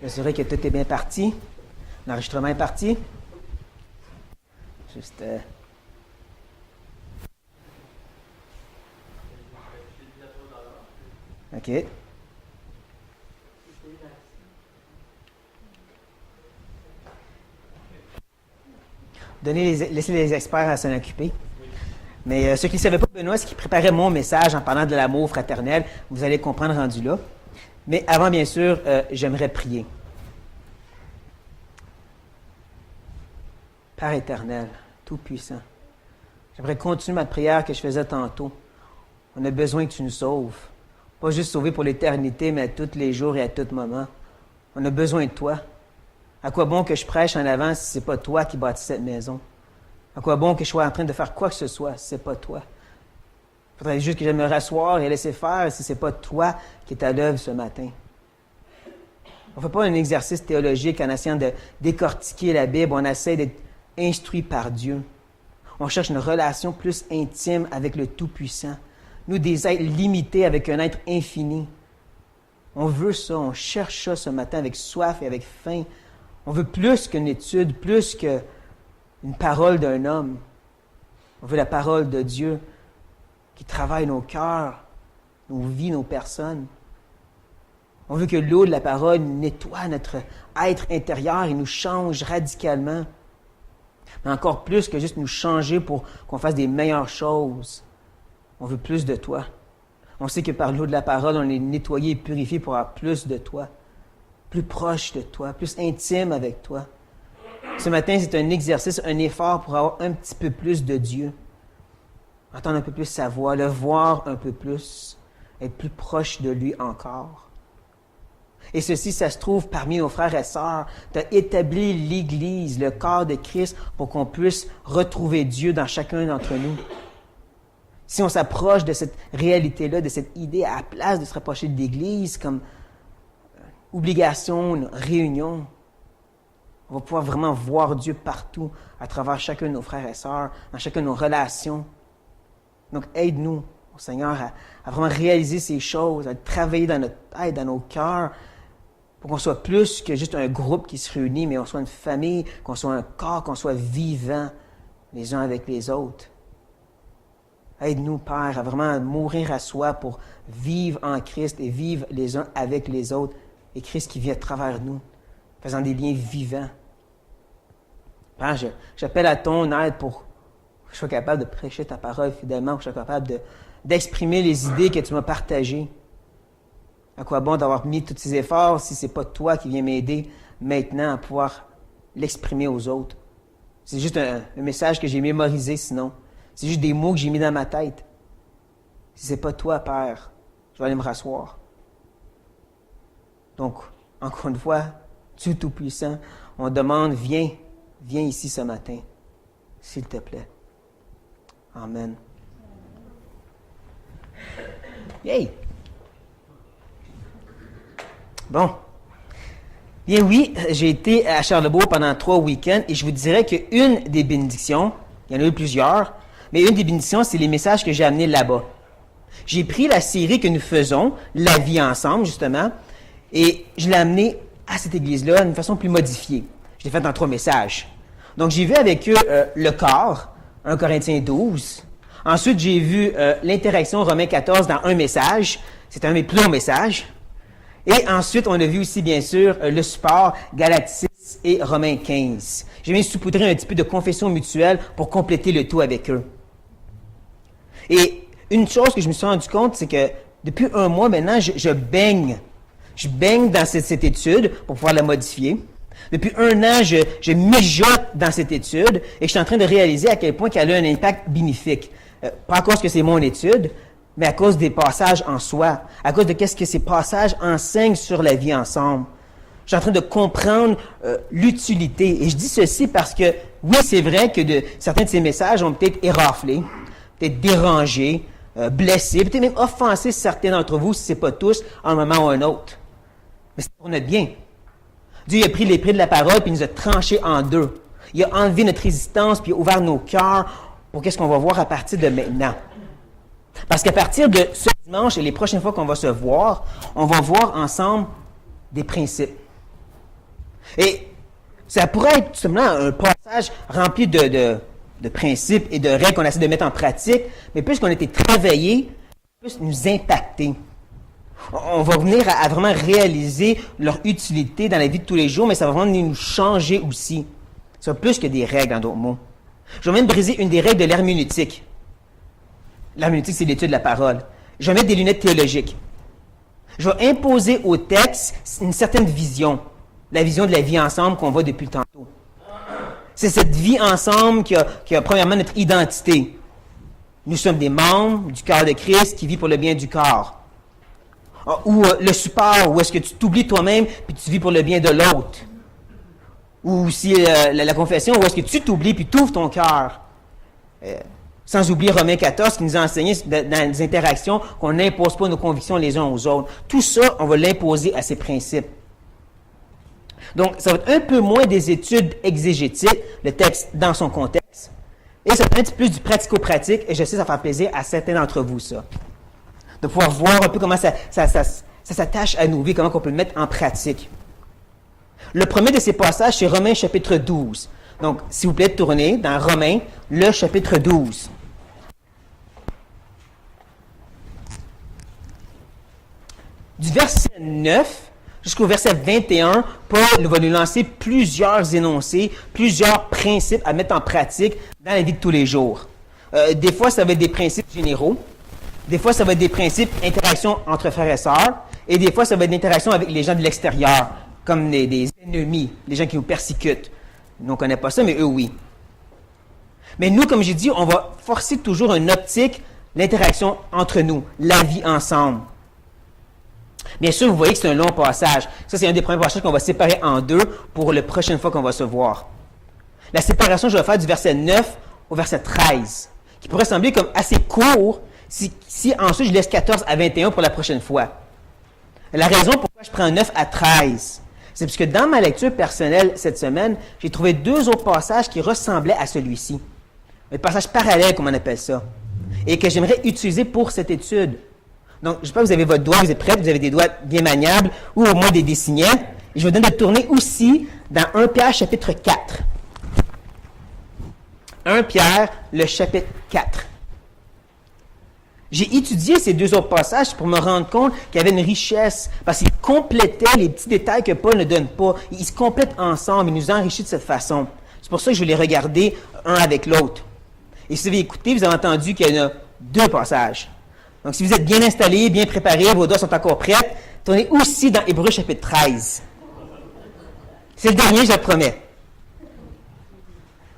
J'assurerai que tout est bien parti. L'enregistrement est parti. Juste. OK. Laissez les experts à s'en occuper. Mais ceux qui ne savaient pas, Benoît, c'est qu'il préparait mon message en parlant de l'amour fraternel. Vous allez comprendre rendu là. Mais avant, bien sûr, j'aimerais prier. Père éternel, Tout-Puissant, j'aimerais continuer ma prière que je faisais tantôt. On a besoin que tu nous sauves. Pas juste sauver pour l'éternité, mais à tous les jours et à tout moment. On a besoin de toi. À quoi bon que je prêche en avant si ce n'est pas toi qui bâtis cette maison? À quoi bon que je sois en train de faire quoi que ce soit si ce n'est pas toi? Il faudrait juste que je me rasseoir et laisser faire si ce n'est pas toi qui es à l'œuvre ce matin. On ne fait pas un exercice théologique en essayant de décortiquer la Bible. On essaie d'être instruit par Dieu. On cherche une relation plus intime avec le Tout-Puissant. Nous, des êtres limités avec un être infini. On veut ça, on cherche ça ce matin avec soif et avec faim. On veut plus qu'une étude, plus qu'une parole d'un homme. On veut la parole de Dieu qui travaille nos cœurs, nos vies, nos personnes. On veut que l'eau de la parole nettoie notre être intérieur et nous change radicalement. Mais encore plus que juste nous changer pour qu'on fasse des meilleures choses. On veut plus de toi. On sait que par l'eau de la parole, on est nettoyé et purifié pour avoir plus de toi. Plus proche de toi, plus intime avec toi. Ce matin, c'est un exercice, un effort pour avoir un petit peu plus de Dieu. Entendre un peu plus sa voix, le voir un peu plus, être plus proche de lui encore. Et ceci, ça se trouve parmi nos frères et sœurs. Tu as établi l'Église, le corps de Christ, pour qu'on puisse retrouver Dieu dans chacun d'entre nous. Si on s'approche de cette réalité-là, de cette idée, à la place de se rapprocher de l'Église comme obligation, une réunion, on va pouvoir vraiment voir Dieu partout, à travers chacun de nos frères et sœurs, dans chacune de nos relations. Donc, aide-nous, Seigneur, à vraiment réaliser ces choses, à travailler dans notre tête, dans nos cœurs, pour qu'on soit plus que juste un groupe qui se réunit, mais qu'on soit une famille, qu'on soit un corps, qu'on soit vivant les uns avec les autres. Aide-nous, Père, à vraiment mourir à soi pour vivre en Christ et vivre les uns avec les autres. Et Christ qui vit à travers nous, faisant des liens vivants. Père, j'appelle à ton aide pour que je sois capable de prêcher ta parole fidèlement, que je sois capable d'exprimer les idées que tu m'as partagées. À quoi bon d'avoir mis tous ces efforts si ce n'est pas toi qui viens m'aider maintenant à pouvoir l'exprimer aux autres? C'est juste un message que j'ai mémorisé sinon. C'est juste des mots que j'ai mis dans ma tête. Si ce n'est pas toi, Père, je vais aller me rasseoir. Donc, encore une fois, Dieu Tout-Puissant, on demande, viens ici ce matin, s'il te plaît. Amen. Yay! Bon. Bien oui, j'ai été à Charlebourg pendant 3 week-ends et je vous dirais qu'une des bénédictions, il y en a eu plusieurs, mais une des bénédictions, c'est les messages que j'ai amenés là-bas. J'ai pris la série que nous faisons, La vie ensemble, justement, et je l'ai amenée à cette église-là d'une façon plus modifiée. Je l'ai faite en 3 messages. Donc, j'ai vu avec eux le corps, 1 Corinthiens 12. Ensuite, j'ai vu l'interaction Romains 14 dans un message. C'est un de mes plus longs messages. Et ensuite, on a vu aussi, bien sûr, le support Galates 6 et Romains 15. J'ai même saupoudré un petit peu de confession mutuelle pour compléter le tout avec eux. Et une chose que je me suis rendu compte, c'est que depuis 1 mois maintenant, je baigne. Je baigne dans cette étude pour pouvoir la modifier. Depuis 1 an, je mijote dans cette étude et je suis en train de réaliser à quel point qu'elle a un impact bénéfique. Pas à cause que c'est mon étude, mais à cause des passages en soi, à cause de qu'est-ce que ces passages enseignent sur la vie ensemble. Je suis en train de comprendre l'utilité. Et je dis ceci parce que, oui, c'est vrai que certains de ces messages ont peut-être éraflé, peut-être dérangé, blessé, peut-être même offensé certains d'entre vous, si ce n'est pas tous, à un moment ou à un autre. Mais c'est pour notre bien. Dieu a pris l'épée de la parole puis il nous a tranchés en 2. Il a enlevé notre résistance puis il a ouvert nos cœurs pour qu'est-ce qu'on va voir à partir de maintenant. Parce qu'à partir de ce dimanche et les prochaines fois qu'on va se voir, on va voir ensemble des principes. Et ça pourrait être tout simplement un passage rempli de principes et de règles qu'on essaie de mettre en pratique, mais puisqu'on a été travaillé, plus nous impacter. On va venir à vraiment réaliser leur utilité dans la vie de tous les jours, mais ça va vraiment nous changer aussi. Ça va plus que des règles, en d'autres mots. Je vais même briser une des règles de l'herméneutique. L'herméneutique, c'est l'étude de la parole. Je vais mettre des lunettes théologiques. Je vais imposer au texte une certaine vision. La vision de la vie ensemble qu'on voit depuis le tantôt. C'est cette vie ensemble qui a premièrement notre identité. Nous sommes des membres du corps de Christ qui vit pour le bien du corps. Ou le support, où est-ce que tu t'oublies toi-même puis tu vis pour le bien de l'autre. Ou aussi la confession, où est-ce que tu t'oublies puis tu ouvres ton cœur. Sans oublier Romains 14 qui nous a enseigné dans les interactions qu'on n'impose pas nos convictions les uns aux autres. Tout ça, on va l'imposer à ces principes. Donc, ça va être un peu moins des études exégétiques, le texte dans son contexte, et ça va être un petit peu plus du pratico-pratique, et je sais que ça va faire plaisir à certains d'entre vous, ça. De pouvoir voir un peu comment ça s'attache à nos vies, comment on peut le mettre en pratique. Le premier de ces passages, c'est Romains chapitre 12. Donc, s'il vous plaît, tournez dans Romains, le chapitre 12. Du verset 9 jusqu'au verset 21, Paul va nous lancer plusieurs énoncés, plusieurs principes à mettre en pratique dans la vie de tous les jours. Des fois, ça va être des principes généraux. Des fois, ça va être des principes d'interaction entre frères et sœurs. Et des fois, ça va être l'interaction avec les gens de l'extérieur, comme des ennemis, les gens qui nous persécutent. Nous, on ne connaît pas ça, mais eux, oui. Mais nous, comme j'ai dit, on va forcer toujours une optique, l'interaction entre nous, la vie ensemble. Bien sûr, vous voyez que c'est un long passage. Ça, c'est un des premiers passages qu'on va séparer en deux pour la prochaine fois qu'on va se voir. La séparation, je vais faire du verset 9 au verset 13, qui pourrait sembler comme assez court si ensuite je laisse 14 à 21 pour la prochaine fois. La raison pourquoi je prends 9 à 13, c'est parce que dans ma lecture personnelle cette semaine, j'ai trouvé deux autres passages qui ressemblaient à celui-ci. Des passages parallèles, comme on appelle ça, et que j'aimerais utiliser pour cette étude. Donc, j'espère que vous avez votre doigt, vous êtes prêts, vous avez des doigts bien maniables, ou au moins des dessinets. Et je vous donne de tourner aussi dans 1 Pierre chapitre 4. 1 Pierre, le chapitre 4. J'ai étudié ces deux autres passages pour me rendre compte qu'il y avait une richesse, parce qu'ils complétaient les petits détails que Paul ne donne pas. Ils se complètent ensemble, ils nous enrichissent de cette façon. C'est pour ça que je vais les regarder un avec l'autre. Et si vous avez écouté, vous avez entendu qu'il y en a deux passages. Donc, si vous êtes bien installés, bien préparés, vos doigts sont encore prêts, tournez aussi dans Hébreux chapitre 13. C'est le dernier, je le promets.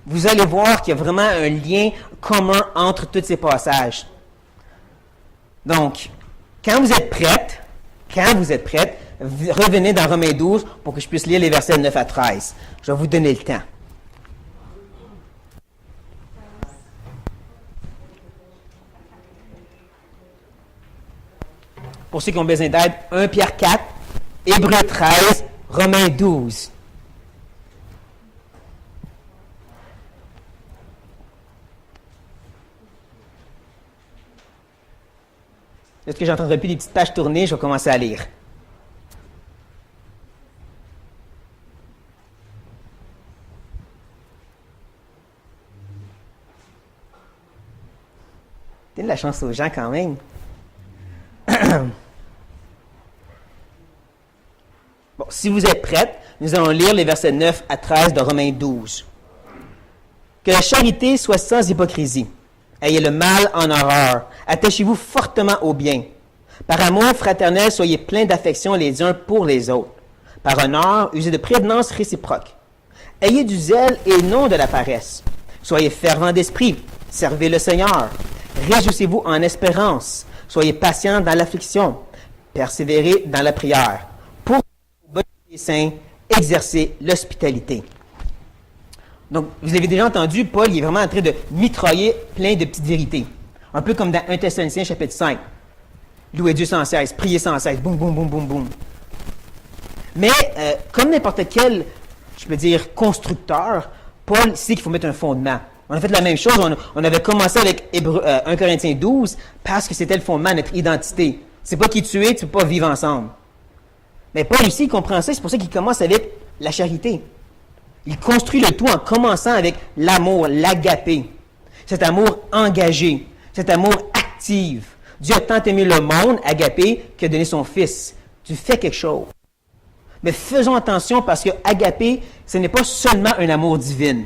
Vous allez voir qu'il y a vraiment un lien commun entre tous ces passages. Donc, quand vous êtes prêtes, revenez dans Romains 12 pour que je puisse lire les versets 9 à 13. Je vais vous donner le temps. Pour ceux qui ont besoin d'aide, 1 Pierre 4, Hébreux 13, Romains 12. Est-ce que j'entendrai plus des petites pages tourner? Je vais commencer à lire. Donne de la chance aux gens quand même. Bon, si vous êtes prêtes, nous allons lire les versets 9 à 13 de Romains 12. Que la charité soit sans hypocrisie. Ayez le mal en horreur. Attachez-vous fortement au bien. Par amour fraternel, soyez pleins d'affection les uns pour les autres. Par honneur, usez de prévenance réciproque. Ayez du zèle et non de la paresse. Soyez fervents d'esprit. Servez le Seigneur. Réjouissez-vous en espérance. Soyez patients dans l'affliction. Persévérez dans la prière. Pour les saints, exercez l'hospitalité. Donc, vous avez déjà entendu, Paul il est vraiment en train de mitrailler plein de petites vérités. Un peu comme dans 1 Thessaloniciens chapitre 5. Louez Dieu sans cesse, priez sans cesse, boum, boum, boum, boum, boum. Mais, comme n'importe quel, je peux dire, constructeur, Paul sait qu'il faut mettre un fondement. On a fait la même chose, on avait commencé avec 1 Corinthiens 12 parce que c'était le fondement de notre identité. C'est pas qui tu es, tu peux pas vivre ensemble. Mais Paul aussi, il comprend ça, c'est pour ça qu'il commence avec la charité. Il construit le tout en commençant avec l'amour, l'agapé. Cet amour engagé, cet amour actif. Dieu a tant aimé le monde, agapé, qu'il a donné son Fils. Tu fais quelque chose. Mais faisons attention parce que agapé, ce n'est pas seulement un amour divin.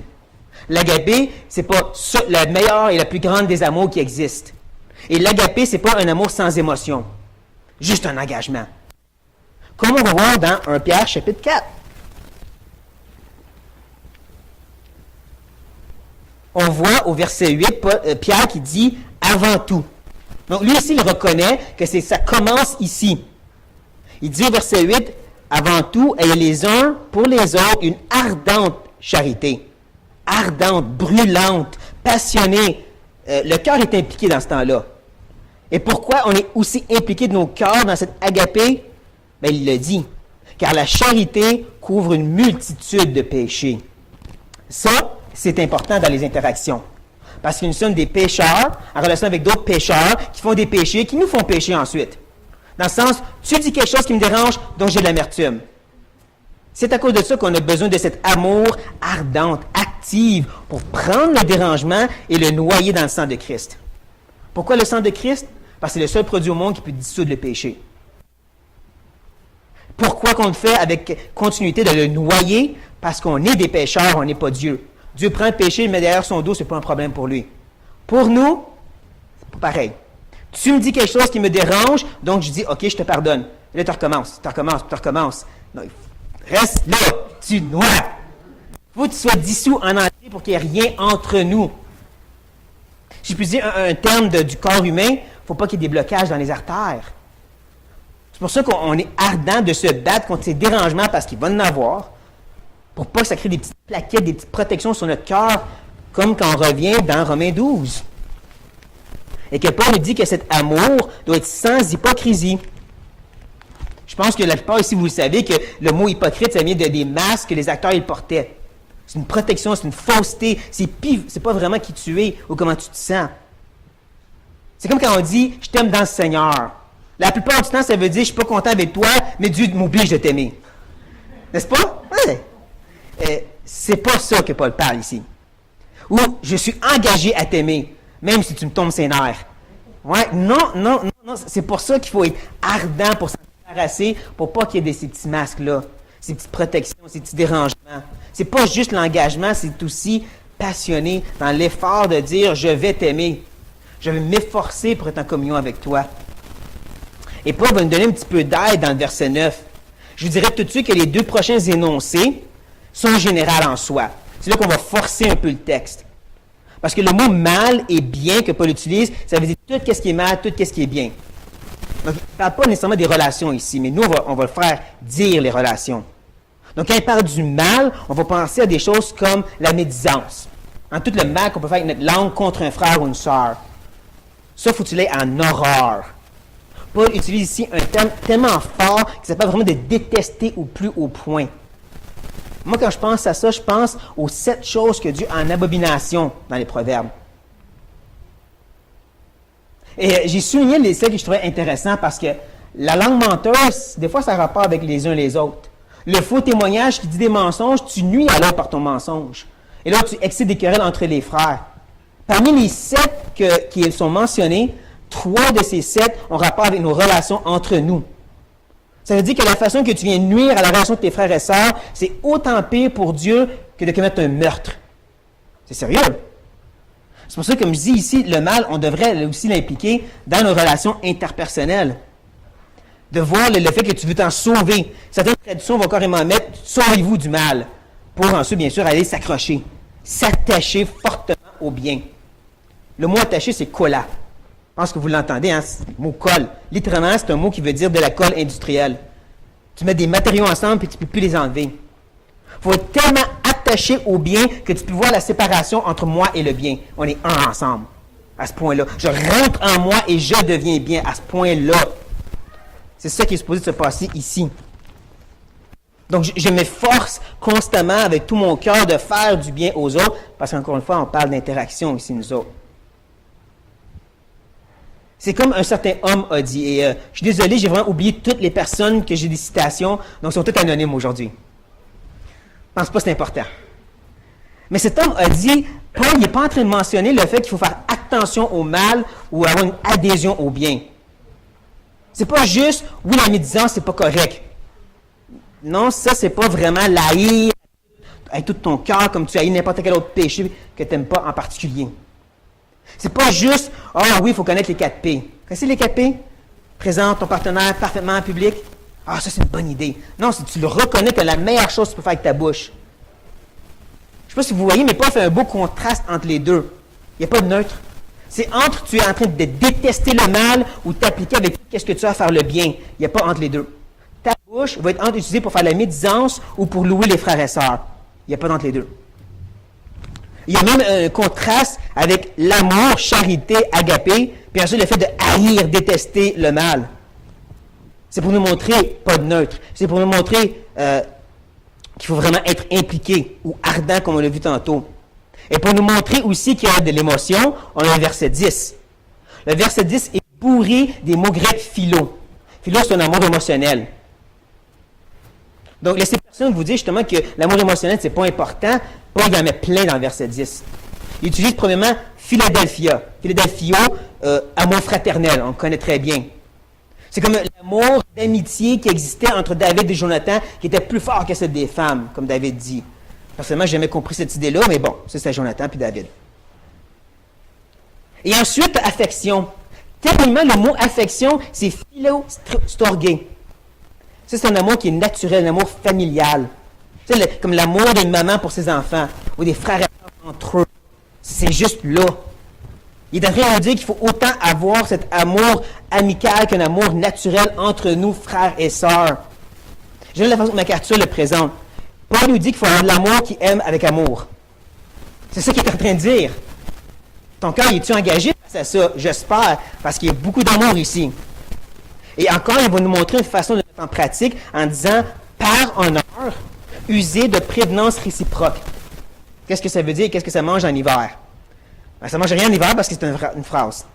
L'agapé, ce n'est pas la meilleure et la plus grande des amours qui existent. Et l'agapé, ce n'est pas un amour sans émotion. Juste un engagement. Comme on va voir dans 1 Pierre chapitre 4. On voit au verset 8, Pierre qui dit « avant tout ». Donc lui aussi, il reconnaît que ça commence ici. Il dit au verset 8 « avant tout, ayez les uns pour les autres une ardente charité ». Ardente, brûlante, passionnée. Le cœur est impliqué dans ce temps-là. Et pourquoi on est aussi impliqué de nos cœurs dans cette agapé? Bien, il le dit. Car la charité couvre une multitude de péchés. Ça, c'est important dans les interactions. Parce que nous sommes des pécheurs, en relation avec d'autres pécheurs, qui font des péchés, qui nous font pécher ensuite. Dans le sens, tu dis quelque chose qui me dérange, donc j'ai de l'amertume. C'est à cause de ça qu'on a besoin de cet amour ardente, active, pour prendre le dérangement et le noyer dans le sang de Christ. Pourquoi le sang de Christ? Parce que c'est le seul produit au monde qui peut dissoudre le péché. Pourquoi qu'on le fait avec continuité de le noyer? Parce qu'on est des pécheurs, on n'est pas Dieu. Dieu prend le péché, le met derrière son dos, ce n'est pas un problème pour lui. Pour nous, c'est pas pareil. Tu me dis quelque chose qui me dérange, donc je dis, OK, je te pardonne. Et là, tu recommences. Non, reste là, tu noies. Il faut que tu sois dissous en entier pour qu'il n'y ait rien entre nous. Si je puis dire un terme du corps humain, il ne faut pas qu'il y ait des blocages dans les artères. C'est pour ça qu'on est ardent de se battre contre ces dérangements parce qu'il va en avoir, pour pas que ça crée des petites plaquettes, des petites protections sur notre cœur, comme quand on revient dans Romains 12. Et que Paul nous dit que cet amour doit être sans hypocrisie. Je pense que la plupart ici, vous le savez, que le mot hypocrite, ça vient des masques que les acteurs ils portaient. C'est une protection, c'est une fausseté, c'est pas vraiment qui tu es ou comment tu te sens. C'est comme quand on dit « je t'aime dans le Seigneur ». La plupart du temps, ça veut dire « je suis pas content avec toi, mais Dieu m'oblige de t'aimer ». N'est-ce pas? Ouais. C'est pas ça que Paul parle ici. Ou « je suis engagé à t'aimer, même si tu me tombes ses nerfs ». Ouais, non. C'est pour ça qu'il faut être ardent pour s'en débarrasser, pour pas qu'il y ait ces petits masques-là, ces petites protections, ces petits dérangements. C'est pas juste l'engagement, c'est aussi passionné dans l'effort de dire « je vais t'aimer ». Je vais m'efforcer pour être en communion avec toi. Et Paul va nous donner un petit peu d'aide dans le verset 9. Je vous dirais tout de suite que les deux prochains énoncés sont généraux en soi. C'est là qu'on va forcer un peu le texte. Parce que le mot « mal » et « bien » que Paul utilise, ça veut dire tout ce qui est mal, tout ce qui est bien. Donc, il ne parle pas nécessairement des relations ici, mais nous, on va le faire dire les relations. Donc, quand il parle du mal, on va penser à des choses comme la médisance. Tout le mal qu'on peut faire avec notre langue contre un frère ou une sœur. Ça, il faut que tu l'aies en horreur. Paul utilise ici un terme tellement fort que ça peut vraiment de détester au plus haut point. Moi, quand je pense à ça, je pense aux 7 choses que Dieu a en abomination dans les Proverbes. Et j'ai souligné les 7 que je trouvais intéressants parce que la langue menteuse, des fois, ça a rapport avec les uns les autres. Le faux témoignage qui dit des mensonges, tu nuis à l'autre par ton mensonge. Et là, tu excites des querelles entre les frères. Parmi les 7 qui sont mentionnés, 3 de ces 7 ont rapport avec nos relations entre nous. Ça veut dire que la façon que tu viens nuire à la relation de tes frères et sœurs, c'est autant pire pour Dieu que de commettre un meurtre. C'est sérieux. C'est pour ça que, comme je dis ici, le mal, on devrait aussi l'impliquer dans nos relations interpersonnelles. De voir le fait que tu veux t'en sauver. Certaines traditions vont carrément mettre « sauvez-vous du mal » pour ensuite, bien sûr, aller s'accrocher, s'attacher fortement au bien. Le mot « attacher », c'est « colla ». Je pense que vous l'entendez, hein? Le mot « colle ». Littéralement, c'est un mot qui veut dire de la colle industrielle. Tu mets des matériaux ensemble et tu ne peux plus les enlever. Il faut être tellement attaché au bien que tu peux voir la séparation entre moi et le bien. On est un ensemble, à ce point-là. Je rentre en moi et je deviens bien à ce point-là. C'est ça qui est supposé se passer ici. Donc, je m'efforce constamment avec tout mon cœur de faire du bien aux autres, parce qu'encore une fois, on parle d'interaction ici, nous autres. C'est comme un certain homme a dit, et je suis désolé, j'ai vraiment oublié toutes les personnes que j'ai des citations, donc elles sont toutes anonymes aujourd'hui. pense pas que c'est important. Mais cet homme a dit, Paul n'est pas en train de mentionner le fait qu'il faut faire attention au mal ou avoir une adhésion au bien. C'est pas juste, oui, la médisance, c'est pas correct. Non, ça, c'est pas vraiment l'haïr avec tout ton cœur, comme tu haïs n'importe quel autre péché que tu n'aimes pas en particulier. C'est pas juste, oui, il faut connaître les 4 P. Connaissez les 4 P? Présente ton partenaire parfaitement en public. Ça, c'est une bonne idée. Non, si tu le reconnais que la meilleure chose que tu peux faire avec ta bouche. Je ne sais pas si vous voyez, mais Paul fait un beau contraste entre les deux. Il n'y a pas de neutre. C'est entre tu es en train de détester le mal ou t'appliquer avec qu'est-ce que tu as à faire le bien. Il n'y a pas entre les deux. Ta bouche va être utilisée pour faire la médisance ou pour louer les frères et sœurs. Il n'y a pas entre les deux. Il y a même un contraste avec l'amour, charité, agapé, puis ensuite le fait de haïr, détester le mal. C'est pour nous montrer, pas de neutre, c'est pour nous montrer qu'il faut vraiment être impliqué ou ardent, comme on l'a vu tantôt. Et pour nous montrer aussi qu'il y a de l'émotion, on a le verset 10. Le verset 10 est bourré des mots grecs philo. Philo, c'est un amour émotionnel. Donc, laissez personne vous dire justement que l'amour émotionnel, c'est pas important. Paul il en met plein dans le verset 10. Il utilise premièrement Philadelphia. Philadelphio, amour fraternel, on le connaît très bien. C'est comme l'amour d'amitié qui existait entre David et Jonathan, qui était plus fort que celle des femmes, comme David dit. Personnellement, je n'ai jamais compris cette idée-là, mais bon, ça c'est Jonathan puis David. Et ensuite, affection. Techniquement, le mot affection, c'est philostorgé. Ça, c'est un amour qui est naturel, un amour familial. C'est comme l'amour d'une maman pour ses enfants, ou des frères et sœurs entre eux. C'est juste là. Il est en train de nous dire qu'il faut autant avoir cet amour amical qu'un amour naturel entre nous, frères et sœurs. J'aime la façon que MacArthur le présente. Paul nous dit qu'il faut avoir de l'amour qui aime avec amour. C'est ça qu'il est en train de dire. Ton cœur, es-tu engagé face à ça? J'espère, parce qu'il y a beaucoup d'amour ici. Et encore, il va nous montrer une façon de le mettre en pratique en disant, par honneur, user de prévenance réciproque. Qu'est-ce que ça veut dire et qu'est-ce que ça mange en hiver? Ben, ça ne mange rien en hiver parce que c'est une phrase.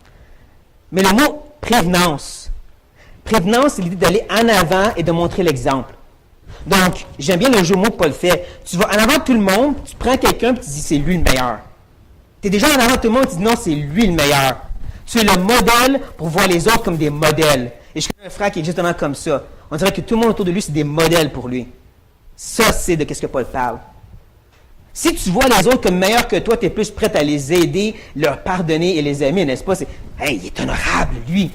Mais le mot prévenance. Prévenance, c'est l'idée d'aller en avant et de montrer l'exemple. Donc, j'aime bien le jeu de mots que Paul fait. Tu vas en avant de tout le monde, tu prends quelqu'un et tu dis c'est lui le meilleur. Tu es déjà en avant de tout le monde et tu dis non, c'est lui le meilleur. Tu es le modèle pour voir les autres comme des modèles. Et je connais un frère qui est justement comme ça. On dirait que tout le monde autour de lui, c'est des modèles pour lui. Ça, c'est de qu'est-ce que Paul parle. Si tu vois les autres comme meilleurs que toi, tu es plus prêt à les aider, leur pardonner et les aimer, n'est-ce pas? C'est, hey, il est honorable, lui.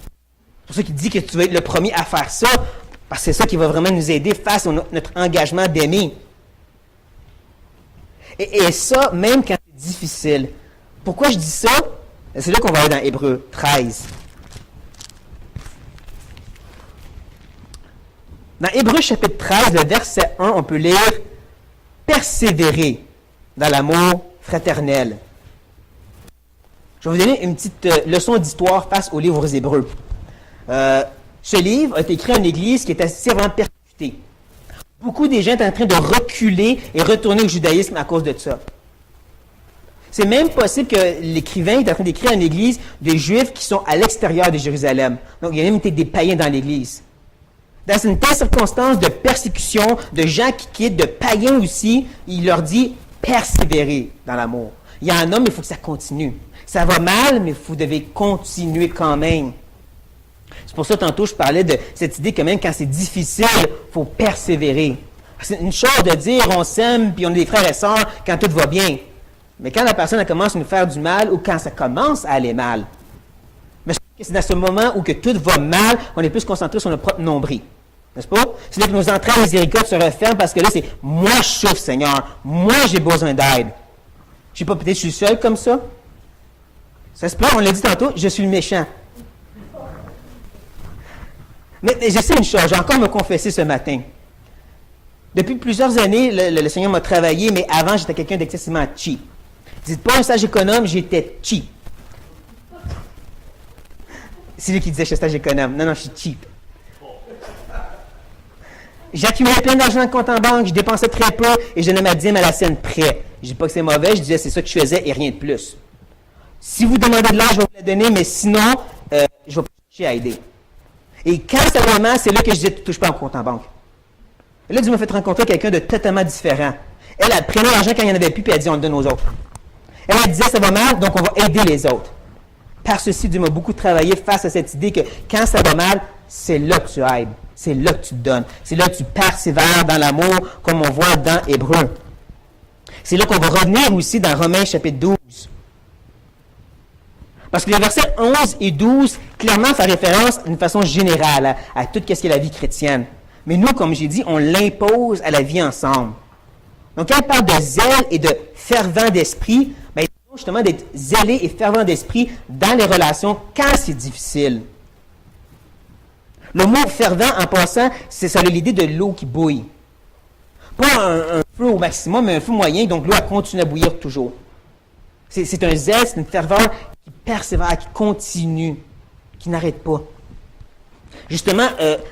C'est pour ça qu'il dit que tu vas être le premier à faire ça, parce que c'est ça qui va vraiment nous aider face à notre engagement d'aimer. Et ça, même quand c'est difficile. Pourquoi je dis ça? C'est là qu'on va aller dans Hébreux 13. Dans Hébreux chapitre 13, le verset 1, on peut lire « Persévérer dans l'amour fraternel ». Je vais vous donner une petite leçon d'histoire face au livre aux Hébreux. Ce livre a été écrit en Église qui est assez vraiment persécutée. Beaucoup des gens sont en train de reculer et retourner au judaïsme à cause de ça. C'est même possible que l'écrivain est en train d'écrire en Église des Juifs qui sont à l'extérieur de Jérusalem. Donc, il y a même des païens dans l'Église. Dans une telle circonstance de persécution, de gens qui quittent, de païens aussi, il leur dit « persévérer dans l'amour ». Il y a un homme, mais il faut que ça continue. Ça va mal, mais vous devez continuer quand même. C'est pour ça, tantôt, je parlais de cette idée que même quand c'est difficile, il faut persévérer. C'est une chose de dire on s'aime, puis on est des frères et sœurs quand tout va bien. Mais quand la personne elle commence à nous faire du mal, ou quand ça commence à aller mal, mais c'est dans ce moment où que tout va mal, on est plus concentré sur notre propre nombril. N'est-ce pas? C'est là que nos entrailles miséricordes se referment parce que là, c'est « moi je souffre, Seigneur. Moi j'ai besoin d'aide. » Je ne sais pas, peut-être je suis seul comme ça. Ça se peut, on l'a dit tantôt, je suis le méchant. Mais je sais une chose, j'ai encore me confessé ce matin. Depuis plusieurs années, le Seigneur m'a travaillé, mais avant, j'étais quelqu'un d'excessivement cheap. Dites pas un sage économe, j'étais cheap. C'est lui qui disait je suis stage économe. Non, je suis cheap. J'accumulais plein d'argent en compte en banque, je dépensais très peu et je donnais ma dîme à la scène près. Je dis pas que c'est mauvais, je disais c'est ça que je faisais et rien de plus. Si vous demandez de l'argent, je vais vous la donner, mais sinon, je vais pas chercher à aider. Et quand ça va mal, c'est là que je disais tu touches pas en compte en banque. Et là, Dieu m'a fait rencontrer quelqu'un de totalement différent. Elle prenait l'argent quand il n'y en avait plus, puis elle dit, on le donne aux autres. Elle disait, ça va mal, donc on va aider les autres. Par ceci, Dieu m'a beaucoup travaillé face à cette idée que quand ça va mal, c'est là que tu aides. C'est là que tu te donnes. C'est là que tu persévères dans l'amour, comme on voit dans Hébreux. C'est là qu'on va revenir aussi dans Romains chapitre 12. Parce que les versets 11 et 12, clairement, fait référence d'une façon générale à tout ce qui est la vie chrétienne. Mais nous, comme j'ai dit, on l'impose à la vie ensemble. Donc, quand elle parle de zèle et de fervent d'esprit, bien, justement d'être zélé et fervent d'esprit dans les relations quand c'est difficile. Le mot fervent, en passant, ça a l'idée de l'eau qui bouille. Pas un feu au maximum, mais un feu moyen, donc l'eau, elle continue à bouillir toujours. C'est un zèle, c'est une ferveur qui persévère, qui continue, qui n'arrête pas. Justement,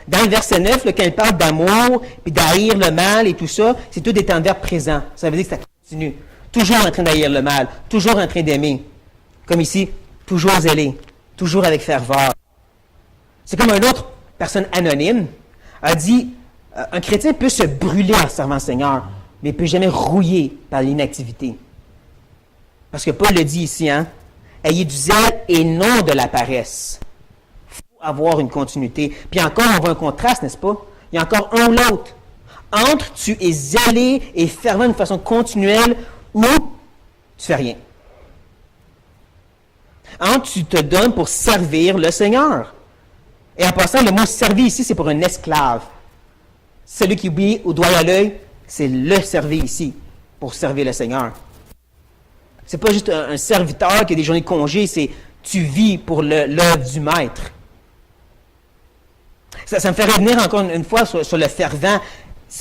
dans le verset 9, là, quand il parle d'amour, puis d'haïr le mal et tout ça, c'est tout des temps de verbe présent. Ça veut dire que ça continue. Toujours en train d'haïr le mal, toujours en train d'aimer. Comme ici, toujours zélé, toujours avec ferveur. C'est comme une autre personne anonyme a dit, un chrétien peut se brûler en servant le Seigneur, mais il ne peut jamais rouiller par l'inactivité. Parce que Paul le dit ici, hein, ayez du zèle et non de la paresse. Il faut avoir une continuité. Puis encore, on voit un contraste, n'est-ce pas? Il y a encore un ou l'autre. Entre tu es zélé et fervent d'une façon continuelle ou tu fais rien. Entre tu te donnes pour servir le Seigneur. Et en passant, le mot servir ici, c'est pour un esclave. Celui qui obéit au doigt et à l'œil, c'est le servir ici, pour servir le Seigneur. C'est pas juste un serviteur qui a des journées de congé, c'est tu vis pour l'œuvre du Maître. Ça me fait revenir encore une fois sur le fervent.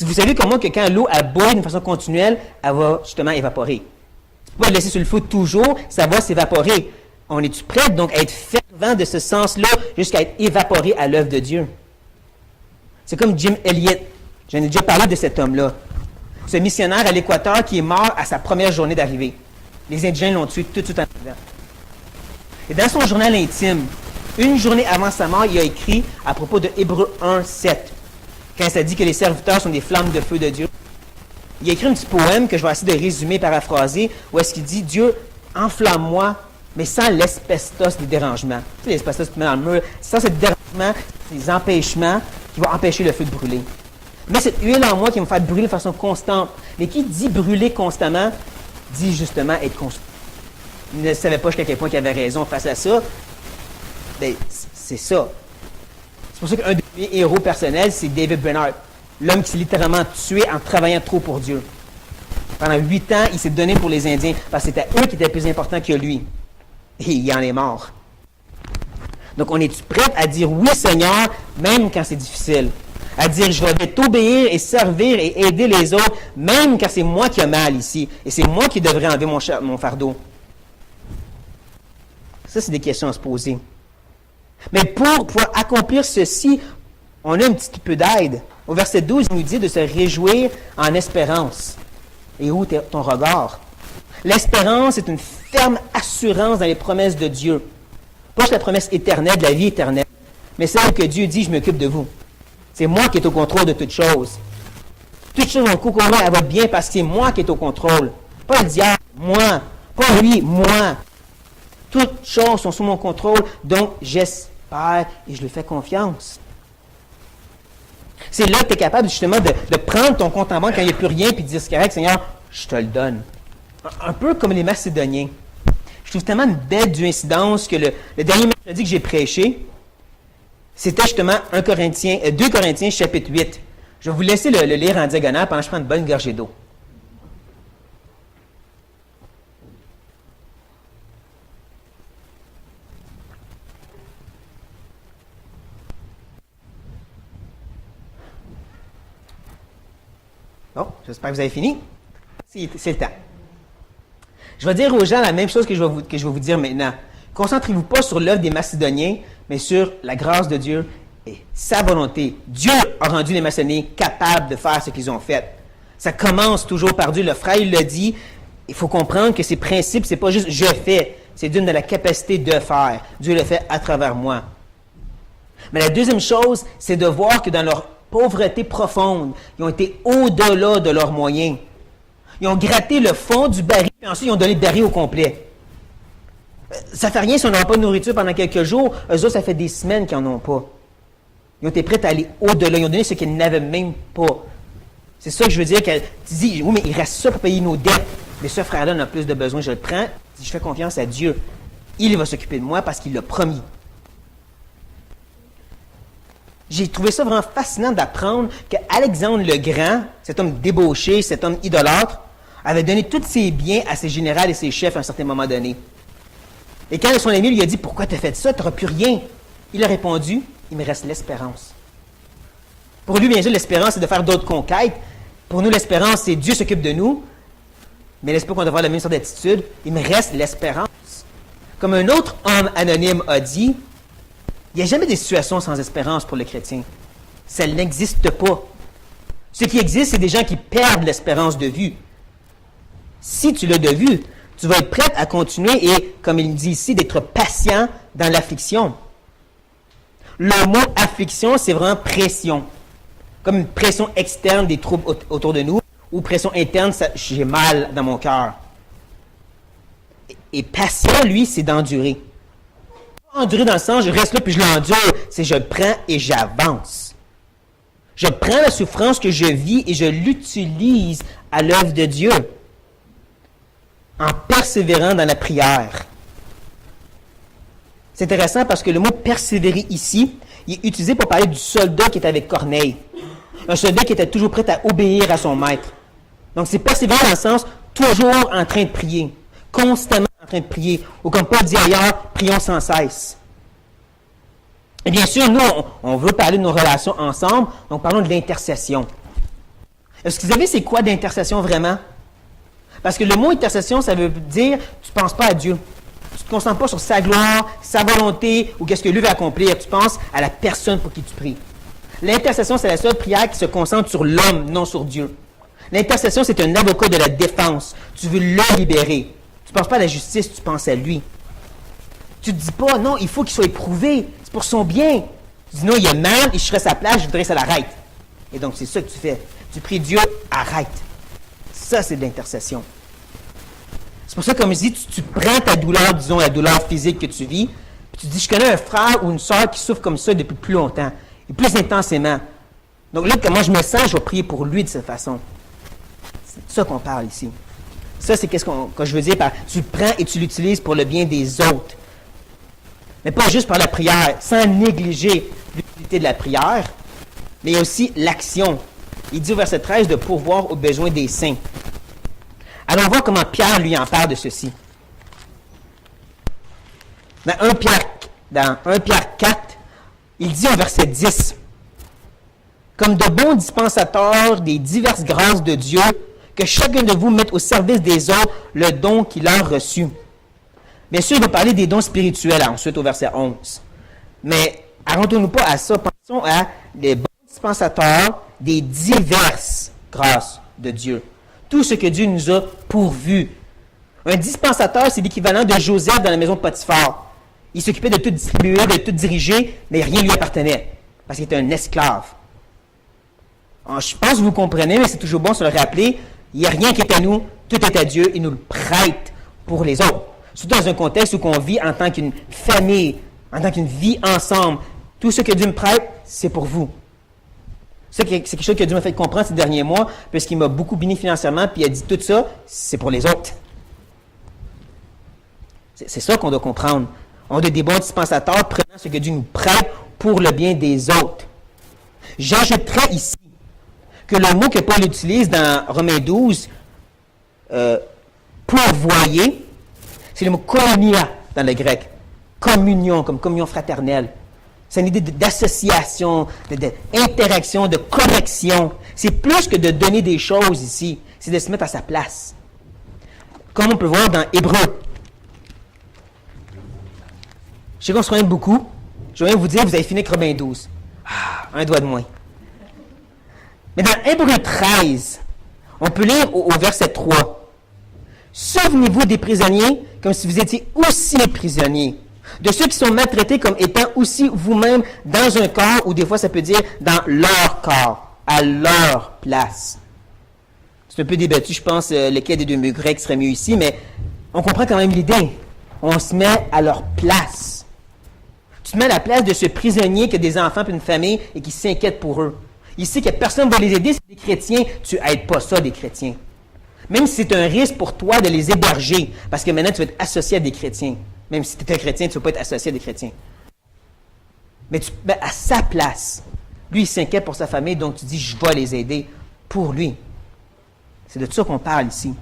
Vous savez comment que quand l'eau bouille d'une façon continuelle, elle va justement évaporer. Tu ne peux pas le laisser sur le feu toujours, ça va s'évaporer. On est-tu prêt donc à être fervent de ce sens-là jusqu'à être évaporé à l'œuvre de Dieu? C'est comme Jim Elliot. J'en ai déjà parlé de cet homme-là. Ce missionnaire à l'Équateur qui est mort à sa première journée d'arrivée. Les Indiens l'ont tué tout de suite en arrivant. Et dans son journal intime, une journée avant sa mort, il a écrit à propos de Hébreux 1, 7, quand ça dit que les serviteurs sont des flammes de feu de Dieu. Il a écrit un petit poème que je vais essayer de résumer, paraphraser, où est-ce qu'il dit « Dieu, enflamme-moi, mais sans l'espèce des dérangements. » Tu sais, l'espèce que tu mets dans le mur, sans ce dérangement, ces empêchements qui vont empêcher le feu de brûler. Mais cette huile en moi qui va me faire brûler de façon constante. Mais qui dit brûler constamment, dit justement être constant. Il ne savait pas jusqu'à quel point il avait raison face à ça. Ben, c'est ça. C'est pour ça qu'un de mes héros personnels, c'est David Bernard. L'homme qui s'est littéralement tué en travaillant trop pour Dieu. Pendant 8 ans, il s'est donné pour les Indiens, parce que c'était eux qui étaient plus importants que lui. Et il en est mort. Donc, on est prêt à dire oui, Seigneur, même quand c'est difficile. À dire, je vais t'obéir et servir et aider les autres, même quand c'est moi qui ai mal ici. Et c'est moi qui devrais enlever mon fardeau. Ça, c'est des questions à se poser. Mais pour pouvoir accomplir ceci, on a un petit peu d'aide. Au verset 12, il nous dit de se réjouir en espérance. Et où est ton regard? L'espérance est une ferme assurance dans les promesses de Dieu. Pas juste la promesse éternelle, de la vie éternelle, mais celle que Dieu dit, je m'occupe de vous. C'est moi qui est au contrôle de toutes choses. Toutes choses vont courir, elle va bien parce que c'est moi qui est au contrôle. Pas le diable, moi. Pas lui, moi. Toutes choses sont sous mon contrôle, donc j'espère et je lui fais confiance. C'est là que tu es capable justement de prendre ton compte en banque quand il n'y a plus rien et de dire, c'est correct, Seigneur, je te le donne. Un peu comme les Macédoniens. Je trouve tellement une belle coïncidence que le dernier mercredi que j'ai prêché, c'était justement 2 Corinthiens chapitre 8. Je vais vous laisser le lire en diagonale pendant que je prends une bonne gorgée d'eau. Bon, j'espère que vous avez fini. C'est le temps. Je vais dire aux gens la même chose que je vais vous dire maintenant. Concentrez-vous pas sur l'œuvre des Macédoniens, mais sur la grâce de Dieu et sa volonté. Dieu a rendu les Macédoniens capables de faire ce qu'ils ont fait. Ça commence toujours par Dieu. Le frère, il l'a dit. Il faut comprendre que ces principes, c'est pas juste « je fais », c'est d'une de la capacité de faire. Dieu le fait à travers moi. Mais la deuxième chose, c'est de voir que dans leur pauvreté profonde. Ils ont été au-delà de leurs moyens. Ils ont gratté le fond du baril, puis ensuite ils ont donné le baril au complet. Ça ne fait rien si on n'a pas de nourriture pendant quelques jours. Eux autres, ça fait des semaines qu'ils n'en ont pas. Ils ont été prêts à aller au-delà. Ils ont donné ce qu'ils n'avaient même pas. C'est ça que je veux dire. Que tu dis, oui, mais il reste ça pour payer nos dettes. Mais ce frère-là en a plus de besoin. Je le prends. Je fais confiance à Dieu. Il va s'occuper de moi parce qu'il l'a promis. J'ai trouvé ça vraiment fascinant d'apprendre qu'Alexandre le Grand, cet homme débauché, cet homme idolâtre, avait donné tous ses biens à ses généraux et ses chefs à un certain moment donné. Et quand son ami lui a dit « Pourquoi tu as fait ça? Tu n'auras plus rien. » Il a répondu « Il me reste l'espérance. » Pour lui, bien sûr, l'espérance, c'est de faire d'autres conquêtes. Pour nous, l'espérance, c'est Dieu s'occupe de nous. Mais n'est-ce pas qu'on doit avoir la même sorte d'attitude? Il me reste l'espérance. Comme un autre homme anonyme a dit, il n'y a jamais des situations sans espérance pour le chrétien. Ça n'existe pas. Ce qui existe, c'est des gens qui perdent l'espérance de vue. Si tu l'as de vue, tu vas être prêt à continuer et, comme il dit ici, d'être patient dans l'affliction. Le mot affliction, c'est vraiment pression. Comme une pression externe des troubles autour de nous, ou pression interne, j'ai mal dans mon cœur. Et patient, lui, c'est d'endurer. Endurer dans le sens, je reste là puis je l'endure. C'est je le prends et j'avance. Je prends la souffrance que je vis et je l'utilise à l'œuvre de Dieu. En persévérant dans la prière. C'est intéressant parce que le mot persévérer ici, il est utilisé pour parler du soldat qui était avec Corneille. Un soldat qui était toujours prêt à obéir à son maître. Donc c'est persévérer dans le sens toujours en train de prier. Constamment en train de prier. Ou comme Paul dit ailleurs, prions sans cesse. Et bien sûr, nous, on veut parler de nos relations ensemble, donc parlons de l'intercession. Est-ce que vous savez c'est quoi d'intercession vraiment? Parce que le mot intercession, ça veut dire tu ne penses pas à Dieu. Tu ne te concentres pas sur sa gloire, sa volonté ou qu'est-ce que lui va accomplir. Tu penses à la personne pour qui tu pries. L'intercession, c'est la seule prière qui se concentre sur l'homme, non sur Dieu. L'intercession, c'est un avocat de la défense. Tu veux le libérer. Tu ne penses pas à la justice, tu penses à lui. Tu ne te dis pas, non, il faut qu'il soit éprouvé. C'est pour son bien. Tu dis, non, il a mal, et je serai à sa place, je voudrais que ça l'arrête. Et donc, c'est ça que tu fais. Tu pries Dieu, arrête. Ça, c'est de l'intercession. C'est pour ça, comme je dis, tu prends ta douleur, disons, la douleur physique que tu vis, puis tu dis, je connais un frère ou une soeur qui souffre comme ça depuis plus longtemps, et plus intensément. Donc là, comment je me sens, je vais prier pour lui de cette façon. C'est de ça qu'on parle ici. Ça, c'est qu'est-ce que je veux dire par tu le prends et tu l'utilises pour le bien des autres. Mais pas juste par la prière, sans négliger l'utilité de la prière, mais aussi l'action. Il dit au verset 13 de pourvoir aux besoins des saints. Allons voir comment Pierre lui en parle de ceci. Dans 1 Pierre 4, il dit au verset 10, « Comme de bons dispensateurs des diverses grâces de Dieu, que chacun de vous mette au service des autres le don qu'il a reçu. » Bien sûr, il va parler des dons spirituels ensuite au verset 11. Mais arrêtons-nous pas à ça. Pensons à les bons dispensateurs des diverses grâces de Dieu. Tout ce que Dieu nous a pourvu. Un dispensateur, c'est l'équivalent de Joseph dans la maison de Potiphar. Il s'occupait de tout distribuer, de tout diriger, mais rien ne lui appartenait, parce qu'il était un esclave. Alors, je pense que vous comprenez, mais c'est toujours bon de se le rappeler. Il n'y a rien qui est à nous, tout est à Dieu, il nous le prête pour les autres. Surtout dans un contexte où on vit en tant qu'une famille, en tant qu'une vie ensemble. Tout ce que Dieu me prête, c'est pour vous. C'est quelque chose que Dieu m'a fait comprendre ces derniers mois, parce qu'il m'a beaucoup béni financièrement, puis il a dit tout ça, c'est pour les autres. C'est ça qu'on doit comprendre. On doit être des bons dispensateurs prenant ce que Dieu nous prête pour le bien des autres. J'ajouterais ici que le mot que Paul utilise dans Romains 12, pourvoyer, c'est le mot koinonia dans le grec. Communion, comme communion fraternelle. C'est une idée d'association, d'interaction, de connexion. C'est plus que de donner des choses ici. C'est de se mettre à sa place. Comme on peut voir dans Hébreux. Je sais qu'on se remet beaucoup. Je vais vous dire, vous avez fini avec Romains 12. Un doigt de moins. Mais dans Hébreux 13, on peut lire au verset 3. Souvenez-vous des prisonniers comme si vous étiez aussi prisonniers. de ceux qui sont maltraités comme étant aussi vous-même dans un corps, ou des fois ça peut dire dans leur corps, à leur place. C'est un peu débattu, je pense, lequel des deux mots grecs serait mieux ici, mais on comprend quand même l'idée. On se met à leur place. Tu te mets à la place de ce prisonnier qui a des enfants et une famille et qui s'inquiète pour eux. Il sait que personne ne va les aider, c'est des chrétiens. Tu n'aides pas ça, des chrétiens. Même si c'est un risque pour toi de les héberger, parce que maintenant tu vas être associé à des chrétiens. Même si tu es un chrétien, tu ne vas pas être associé à des chrétiens. Mais tu te mets à sa place. Lui, il s'inquiète pour sa famille, donc tu dis, je vais les aider pour lui. C'est de ça qu'on parle ici.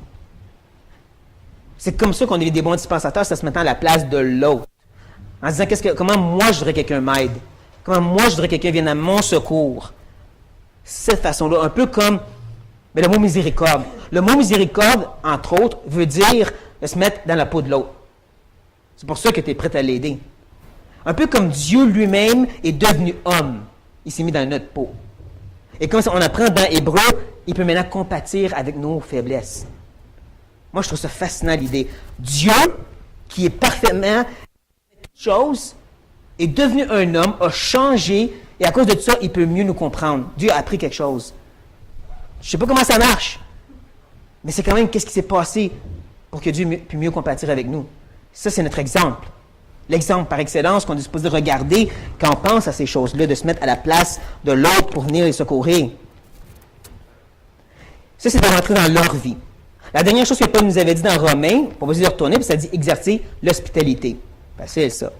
C'est comme ça qu'on est des bons dispensateurs, c'est se mettant à la place de l'autre. En disant, comment moi je voudrais que quelqu'un m'aide? Comment moi je voudrais que quelqu'un vienne à mon secours? Cette façon-là, un peu comme le mot miséricorde. Le mot miséricorde, entre autres, veut dire de se mettre dans la peau de l'autre. C'est pour ça que tu es prêt à l'aider. Un peu comme Dieu lui-même est devenu homme. Il s'est mis dans notre peau. Et comme on apprend dans Hébreu, il peut maintenant compatir avec nos faiblesses. Moi, je trouve ça fascinant, l'idée. Dieu, qui est parfaitement toute chose, est devenu un homme, a changé, et à cause de ça, il peut mieux nous comprendre. Dieu a appris quelque chose. Je ne sais pas comment ça marche, mais c'est quand même qu'est-ce qui s'est passé pour que Dieu puisse mieux compatir avec nous. Ça, c'est notre exemple. L'exemple par excellence qu'on est supposé regarder quand on pense à ces choses-là, de se mettre à la place de l'autre pour venir les secourir. Ça, c'est de rentrer dans leur vie. La dernière chose que Paul nous avait dit dans Romains, on va essayer de retourner, puis ça dit exercer l'hospitalité. Facile, ça.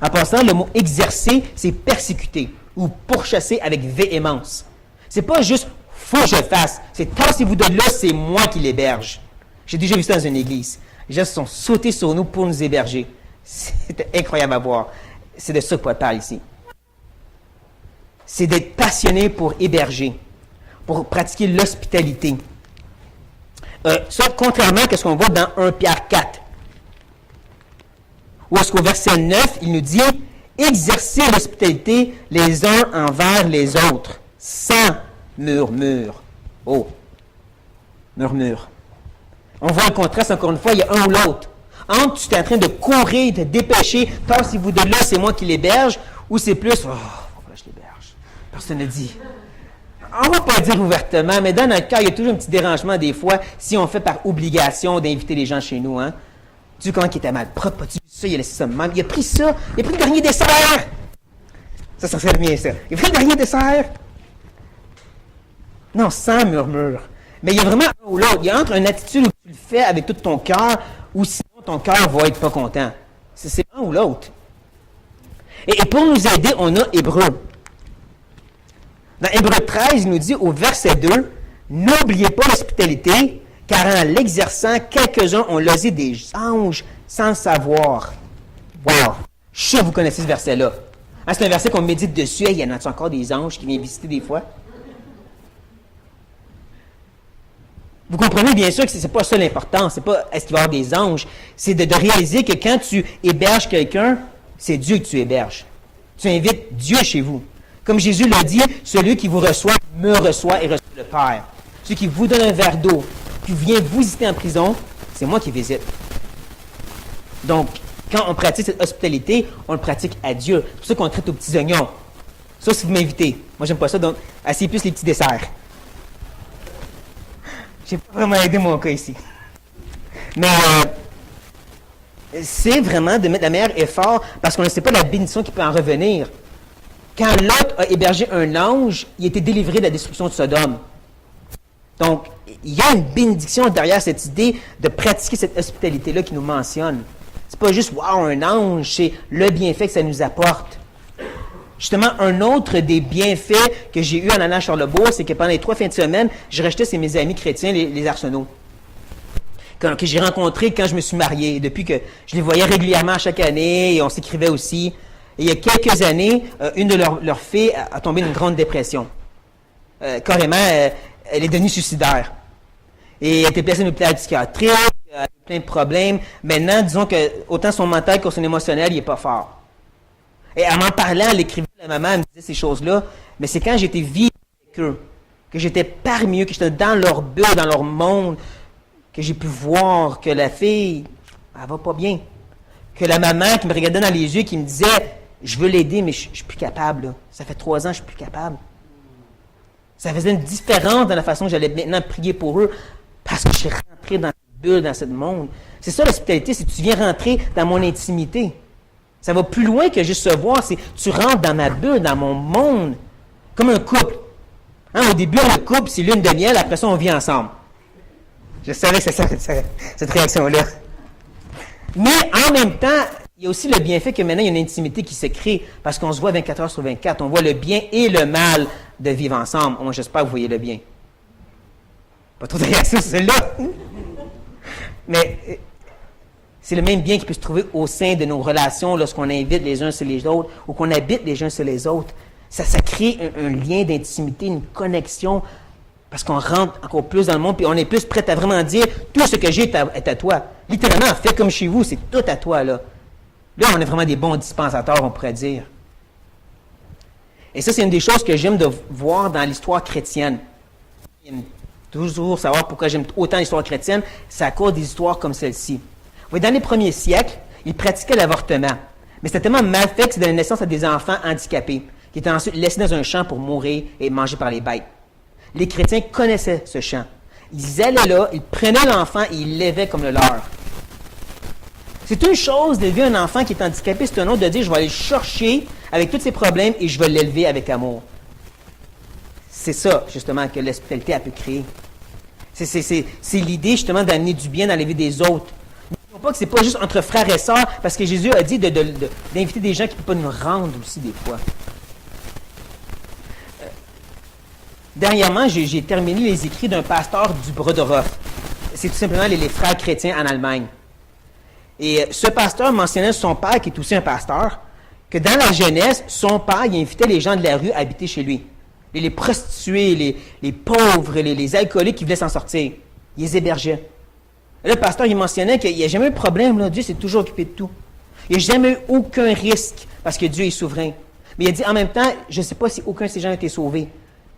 En passant, le mot exercer, c'est persécuter ou pourchasser avec véhémence. C'est pas juste faut que je le fasse. C'est tassez-vous de là, c'est moi qui l'héberge. J'ai déjà vu ça dans une église. Les gens se sont sautés sur nous pour nous héberger. C'était incroyable à voir. C'est de ça que Paul parle ici. C'est d'être passionné pour héberger, pour pratiquer l'hospitalité. Ça, contrairement à ce qu'on voit dans 1 Pierre 4, où est-ce qu'au verset 9, il nous dit « Exercez l'hospitalité les uns envers les autres, sans murmure. » Oh, murmure. On voit un contraste, encore une fois, il y a un ou l'autre. Entre tu es en train de courir, de te dépêcher, tassez-vous de là, c'est moi qui l'héberge, ou c'est plus « Oh, pourquoi je l'héberge? » Personne ne dit. On ne va pas dire ouvertement, mais dans notre cas, il y a toujours un petit dérangement des fois si on fait par obligation d'inviter les gens chez nous. Hein? Tu sais comment il était mal propre, as-tu vu ça? Il a laissé ça de même. Il a pris ça, il a pris le dernier dessert. Ça serait bien ça. Il a pris le dernier dessert. Non, sans murmure. Mais il y a vraiment un ou l'autre. Il y a entre une attitude où tu le fais avec tout ton cœur, ou sinon ton cœur va être pas content. C'est un ou l'autre. Et pour nous aider, on a Hébreu. Dans Hébreu 13, il nous dit au verset 2, « N'oubliez pas l'hospitalité, car en l'exerçant, quelques-uns ont losé des anges sans le savoir. » Wow! Je sais que vous connaissez ce verset-là. Hein, c'est un verset qu'on médite dessus. Hey, y en a-t-il encore des anges qui viennent visiter des fois? Vous comprenez bien sûr que ce n'est pas ça l'important. C'est pas est-ce qu'il va y avoir des anges. C'est de réaliser que quand tu héberges quelqu'un, c'est Dieu que tu héberges. Tu invites Dieu chez vous. Comme Jésus l'a dit, celui qui vous reçoit me reçoit et reçoit le Père. Celui qui vous donne un verre d'eau, qui vient vous visiter en prison, c'est moi qui visite. Donc, quand on pratique cette hospitalité, on le pratique à Dieu. C'est pour ça qu'on traite aux petits oignons. Ça, si vous m'invitez. Moi, j'aime pas ça, donc assez plus les petits desserts. J'ai pas vraiment aidé mon cas ici. Mais c'est vraiment de mettre le meilleur effort parce qu'on ne sait pas la bénédiction qui peut en revenir. Quand Lot a hébergé un ange, il a été délivré de la destruction de Sodome. Donc, il y a une bénédiction derrière cette idée de pratiquer cette hospitalité-là qui nous mentionne. C'est pas juste « wow, un ange », c'est le bienfait que ça nous apporte. Justement, un autre des bienfaits que j'ai eu en allant à Charlebourg, c'est que pendant les 3 fins de semaine, je rejetais c'est mes amis chrétiens, les Arsenaux, que j'ai rencontrés quand je me suis marié, depuis que je les voyais régulièrement chaque année, et on s'écrivait aussi. Et il y a quelques années, une de leurs filles a tombé dans une grande dépression. Carrément, elle est devenue suicidaire. Et elle était placée dans l'hôpital psychiatrique, elle a eu plein de problèmes. Maintenant, disons que autant son mental que son émotionnel, il n'est pas fort. Et en m'en parlant, elle écrivait à la maman, elle me disait ces choses-là, mais c'est quand j'étais vivre avec eux, que j'étais parmi eux, que j'étais dans leur bulle, dans leur monde, que j'ai pu voir que la fille, elle va pas bien. que la maman qui me regardait dans les yeux, qui me disait « Je veux l'aider, mais je ne suis plus capable. Là. Ça fait 3 ans, je ne suis plus capable. » Ça faisait une différence dans la façon que j'allais maintenant prier pour eux parce que je suis rentré dans cette bulle, dans ce monde. C'est ça l'hospitalité, c'est que tu viens rentrer dans mon intimité. Ça va plus loin que juste se voir, c'est tu rentres dans ma bulle, dans mon monde, comme un couple. Hein, au début, on est couple, c'est lune de miel, après ça, on vit ensemble. Je savais que c'est ça, cette réaction-là. Mais en même temps, il y a aussi le bienfait que maintenant, il y a une intimité qui se crée parce qu'on se voit 24 heures sur 24. On voit le bien et le mal de vivre ensemble. Moi, j'espère que vous voyez le bien. Pas trop de réaction sur celle-là. Mais c'est le même bien qui peut se trouver au sein de nos relations lorsqu'on invite les uns sur les autres ou qu'on habite les uns sur les autres. Ça crée un lien d'intimité, une connexion parce qu'on rentre encore plus dans le monde et on est plus prêt à vraiment dire tout ce que j'ai est à toi. Littéralement, fais comme chez vous, c'est tout à toi, là. Là, on est vraiment des bons dispensateurs, on pourrait dire. Et ça, c'est une des choses que j'aime de voir dans l'histoire chrétienne. J'aime toujours savoir pourquoi j'aime autant l'histoire chrétienne, c'est à cause des histoires comme celle-ci. Vous voyez, dans les premiers siècles, ils pratiquaient l'avortement. Mais c'était tellement mal fait que ça donnait naissance à des enfants handicapés, qui étaient ensuite laissés dans un champ pour mourir et mangés par les bêtes. Les chrétiens connaissaient ce champ. Ils allaient là, ils prenaient l'enfant et ils l'élevaient comme le leur. C'est une chose d'élever un enfant qui est handicapé, c'est un autre de dire, je vais aller le chercher avec tous ses problèmes et je vais l'élever avec amour. C'est ça, justement, que l'hospitalité a pu créer. C'est l'idée, justement, d'amener du bien dans la vie des autres. Ne pas que c'est pas juste entre frères et sœurs, parce que Jésus a dit d'inviter des gens qui ne peuvent pas nous rendre aussi des fois. Dernièrement, j'ai terminé les écrits d'un pasteur du Broderhof. C'est tout simplement les frères chrétiens en Allemagne. Et ce pasteur mentionnait son père, qui est aussi un pasteur, que dans la jeunesse, son père, il invitait les gens de la rue à habiter chez lui. Les prostituées, les pauvres, les alcooliques qui voulaient s'en sortir. Il les hébergeait. Et là, le pasteur, il mentionnait qu'il n'y a jamais eu de problème. Là. Dieu s'est toujours occupé de tout. Il n'y a jamais eu aucun risque parce que Dieu est souverain. Mais il a dit en même temps, je ne sais pas si aucun de ces gens a été sauvé.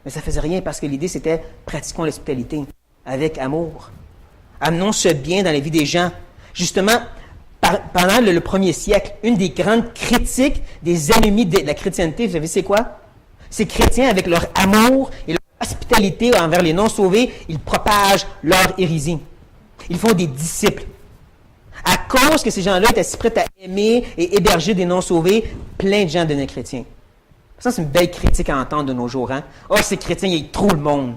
Mais ça ne faisait rien parce que l'idée, c'était pratiquons l'hospitalité avec amour. Amenons ce bien dans la vie des gens. Justement, pendant le premier siècle, une des grandes critiques des ennemis de la chrétienté, vous savez, c'est quoi? Ces chrétiens, avec leur amour et leur hospitalité envers les non-sauvés, ils propagent leur hérésie. Ils font des disciples. À cause que ces gens-là étaient si prêts à aimer et héberger des non-sauvés, plein de gens devenaient chrétiens. Ça, c'est une belle critique à entendre de nos jours. Hein? Oh, ces chrétiens, ils trouvent le monde.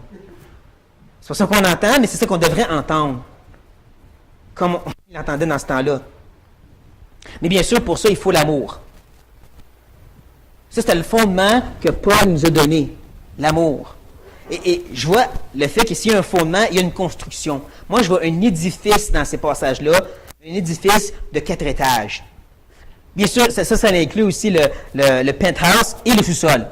C'est pas ça qu'on entend, mais c'est ça qu'on devrait entendre. Comme on l'entendait dans ce temps-là. Mais bien sûr, pour ça, il faut l'amour. Ça, c'était le fondement que Paul nous a donné. L'amour. Et je vois le fait que s'il y a un fondement, il y a une construction. Moi, je vois un édifice dans ces passages-là, un édifice de 4 étages. Bien sûr, ça inclut aussi le penthouse et le sous-sol.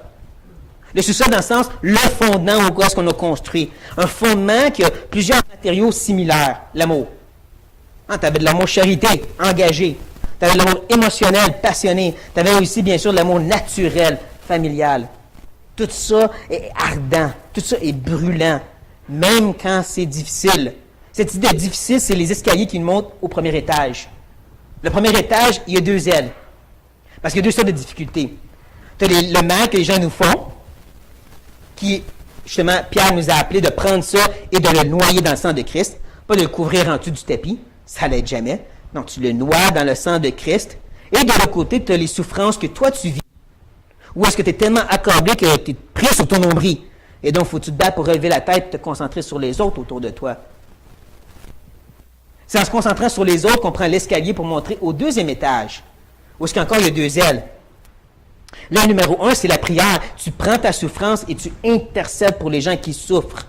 Le sous-sol, dans le sens, le fondement au cas qu'on a construit. Un fondement qui a plusieurs matériaux similaires. L'amour. Hein, tu avais de l'amour charité, engagé. Tu avais de l'amour émotionnel, passionné. Tu avais aussi, bien sûr, de l'amour naturel, familial. Tout ça est ardent. Tout ça est brûlant. Même quand c'est difficile. Cette idée de difficile, c'est les escaliers qui nous montent au premier étage. Le premier étage, il y a 2 ailes. Parce qu'il y a 2 sortes de difficultés. Tu as le mal que les gens nous font, qui, justement, Pierre nous a appelé de prendre ça et de le noyer dans le sang de Christ. Pas de le couvrir en dessous du tapis. Ça l'aide jamais. Donc, tu le noies dans le sang de Christ. Et de l'autre côté, tu as les souffrances que toi, tu vis. Ou est-ce que tu es tellement accablé que tu es pris sur ton nombril. Et donc, il faut que tu te battes pour relever la tête et te concentrer sur les autres autour de toi. C'est en se concentrant sur les autres qu'on prend l'escalier pour montrer au 2e étage. Où est-ce qu'encore il y a 2 ailes. Là, numéro 1, c'est la prière. Tu prends ta souffrance et tu intercèdes pour les gens qui souffrent.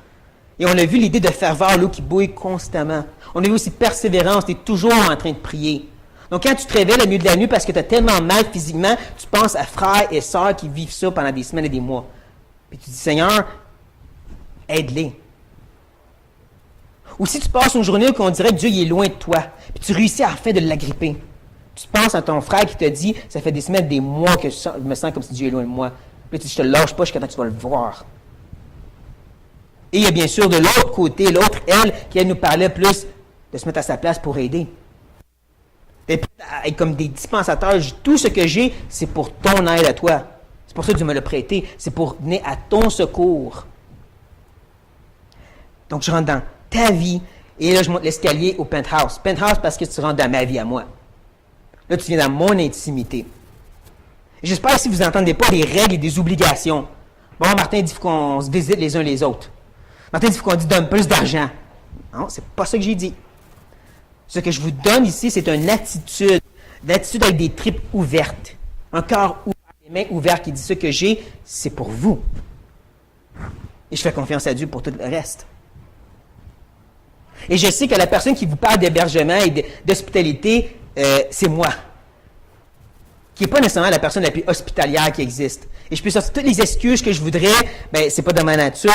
Et on a vu l'idée de faire voir l'eau qui bouille constamment. On a vu aussi persévérance, tu es toujours en train de prier. Donc, quand tu te réveilles au milieu de la nuit parce que tu as tellement mal physiquement, tu penses à frères et sœurs qui vivent ça pendant des semaines et des mois. Puis tu dis, Seigneur, aide-les. Ou si tu passes une journée où on dirait que Dieu il est loin de toi, puis tu réussis à la fin de l'agripper. Tu penses à ton frère qui te dit, ça fait des semaines, des mois que je me sens comme si Dieu est loin de moi. Puis tu dis, je te lâche pas jusqu'à temps que tu vas le voir. Et il y a bien sûr de l'autre côté, l'autre elle, qui elle nous parlait plus de se mettre à sa place pour aider. T'es prêt à être comme des dispensateurs. Tout ce que j'ai, c'est pour ton aide à toi. C'est pour ça que Dieu me l'a prêté. C'est pour venir à ton secours. Donc, je rentre dans ta vie. Et là, je monte l'escalier au penthouse. Penthouse parce que tu rentres dans ma vie à moi. Là, tu viens dans mon intimité. Et j'espère que vous n'entendez pas des règles et des obligations. Bon, Martin dit qu'on se visite les uns les autres. Martin dit qu'on dit donne plus d'argent. Non, c'est pas ça que j'ai dit. Ce que je vous donne ici, c'est une attitude. Une attitude avec des tripes ouvertes. Un cœur ouvert, des mains ouvertes qui dit ce que j'ai, c'est pour vous. Et je fais confiance à Dieu pour tout le reste. Et je sais que la personne qui vous parle d'hébergement et d'hospitalité, c'est moi. Qui n'est pas nécessairement la personne la plus hospitalière qui existe. Et je peux sortir toutes les excuses que je voudrais. Ben, c'est pas dans ma nature.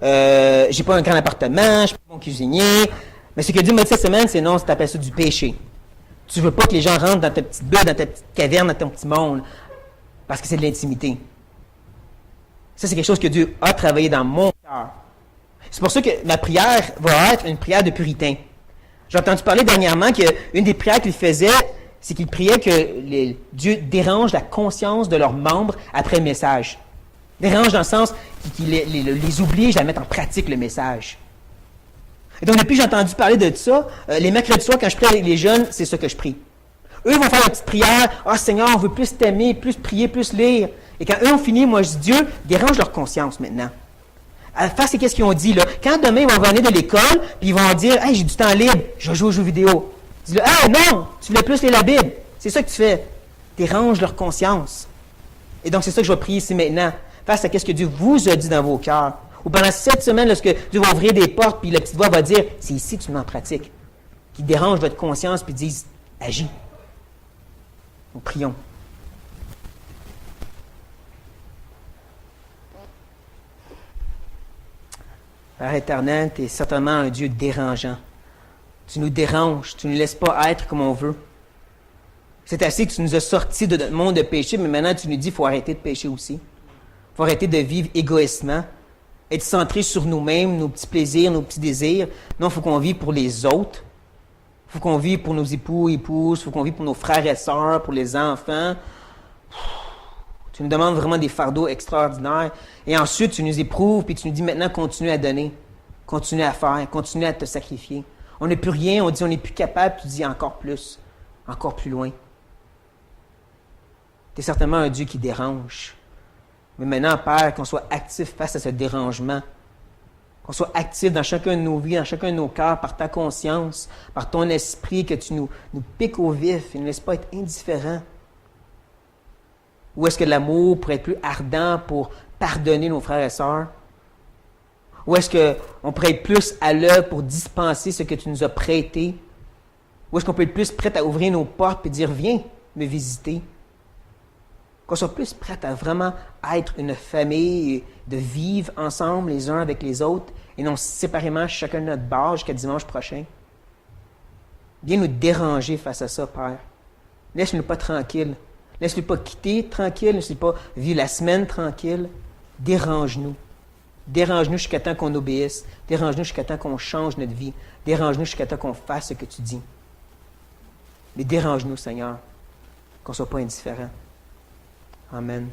J'ai pas un grand appartement. Je suis pas bon cuisinier. Mais ce que Dieu m'a dit cette semaine, c'est non, c'est t'appelles ça du péché. Tu veux pas que les gens rentrent dans ta petite bulle, dans ta petite caverne, dans ton petit monde. Parce que c'est de l'intimité. Ça, c'est quelque chose que Dieu a travaillé dans mon cœur. C'est pour ça que ma prière va être une prière de puritain. J'ai entendu parler dernièrement qu'une des prières qu'il faisait, c'est qu'il priait que Dieu dérange la conscience de leurs membres après le message. Dérange dans le sens qu'il les oblige à mettre en pratique le message. Et donc, depuis que j'ai entendu parler de ça, les mercredis soirs, quand je prie avec les jeunes, c'est ça que je prie. Eux vont faire la petite prière. « Ah, Seigneur, on veut plus t'aimer, plus prier, plus lire. » Et quand eux ont fini, moi, je dis « Dieu, dérange leur conscience maintenant. » Face à ce qu'ils ont dit, là. Quand demain, ils vont revenir de l'école, puis ils vont dire « Hey, j'ai du temps libre, je vais jouer aux jeux vidéo. » Dis-le « Ah, non, tu voulais plus lire la Bible. » C'est ça que tu fais. Dérange leur conscience. Et donc, c'est ça que je vais prier ici maintenant. Face à ce que Dieu vous a dit dans vos cœurs. Ou pendant cette semaine, lorsque Dieu va ouvrir des portes, puis la petite voix va dire, c'est ici que tu mets en pratique. Qui dérange votre conscience, puis disent, agis. Nous prions. Père éternel, tu es certainement un Dieu dérangeant. Tu nous déranges, tu ne nous laisses pas être comme on veut. C'est assez que tu nous as sortis de notre monde de péché, mais maintenant tu nous dis qu'il faut arrêter de pécher aussi. Il faut arrêter de vivre égoïstement. Être centré sur nous-mêmes, nos petits plaisirs, nos petits désirs. Non, il faut qu'on vive pour les autres. Il faut qu'on vive pour nos époux, épouses. Il faut qu'on vive pour nos frères et sœurs, pour les enfants. Tu nous demandes vraiment des fardeaux extraordinaires. Et ensuite, tu nous éprouves, puis tu nous dis maintenant, continue à donner. Continue à faire. Continue à te sacrifier. On n'a plus rien, on dit on n'est plus capable, tu dis encore plus. Encore plus loin. Tu es certainement un Dieu qui dérange. Mais maintenant, Père, qu'on soit actif face à ce dérangement. Qu'on soit actif dans chacun de nos vies, dans chacun de nos cœurs, par ta conscience, par ton esprit, que tu nous piques au vif et ne laisses pas être indifférents. Ou est-ce que l'amour pourrait être plus ardent pour pardonner nos frères et sœurs? Ou est-ce qu'on pourrait être plus à l'œuvre pour dispenser ce que tu nous as prêté? Ou est-ce qu'on peut être plus prêt à ouvrir nos portes et dire, viens me visiter? Qu'on soit plus prêt à vraiment être une famille, de vivre ensemble les uns avec les autres et non séparément chacun de notre bord jusqu'à dimanche prochain. Viens nous déranger face à ça, Père. Laisse-nous pas tranquille. Laisse-nous pas quitter tranquille. Laisse-nous pas vivre la semaine tranquille. Dérange-nous. Dérange-nous jusqu'à temps qu'on obéisse. Dérange-nous jusqu'à temps qu'on change notre vie. Dérange-nous jusqu'à temps qu'on fasse ce que tu dis. Mais dérange-nous, Seigneur, qu'on ne soit pas indifférents. Amen.